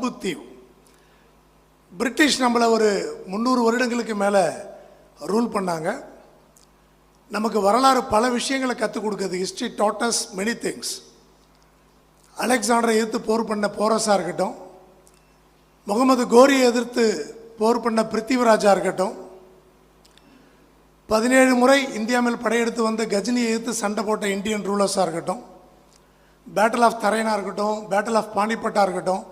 Jambudweep. British நம்மளை ஒரு 300 வருடங்களுக்கு மேலே ரூல் பண்ணாங்க. நமக்கு வரலாறு பல விஷயங்களை கற்றுக் கொடுக்குது. History taught us many things. அலெக்சாண்டரை எதிர்த்து போர் பண்ண போரஸாக இருக்கட்டும், முகமது கோரியை எதிர்த்து போர் பண்ண பிருத்திவிராஜா இருக்கட்டும், 17 முறை இந்தியா மேல் படையெடுத்து வந்த கஜினியை எதிர்த்து சண்டை போட்ட இந்தியன் ரூலர்ஸாக இருக்கட்டும், பேட்டில் ஆஃப் தரைனாக இருக்கட்டும், பேட்டில் ஆஃப் பானிபட்டாக இருக்கட்டும்,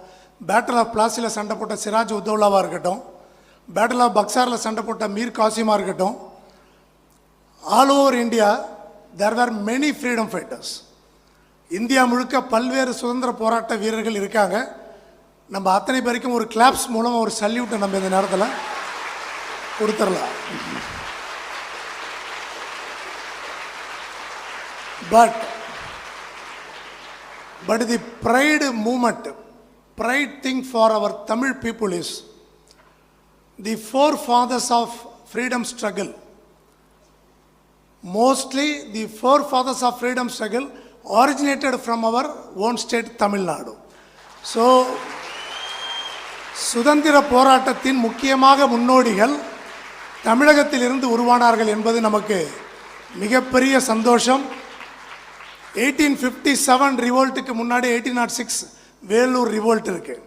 பேட்டில் ஆஃப் பிளாசியில் சண்டை போட்ட சிராஜ் உத்தௌலாவாக இருக்கட்டும், பேட்டில் ஆஃப் பக்சாரில் சண்டை போட்ட மீர் காசிமாக இருக்கட்டும், ஆல் ஓவர் இந்தியா தேர் வேர் மெனி ஃப்ரீடம் ஃபைட்டர்ஸ். இந்தியா முழுக்க பல்வேறு சுதந்திர போராட்ட வீரர்கள் இருக்காங்க. நம்ம அத்தனை பேருக்கும் ஒரு கிளாப்ஸ் மூலம் ஒரு சல்யூட்டை நம்ம இந்த நேரத்தில் கொடுத்துடலாம். But the pride movement, pride thing for our Tamil people is the forefathers of freedom struggle. Mostly the forefathers of freedom struggle originated from our own state Tamil Nadu. So சுதந்திர போராட்டத்தின் முக்கியமாக முன்னோடிகள் தமிழகத்திலிருந்து உருவானார்கள் என்பது நமக்கு மிகப்பெரிய சந்தோஷம். 1857 ரிவோல்ட்டுக்கு முன்னாடி 1806 வேலூர் ரிவோல்ட் இருக்குது.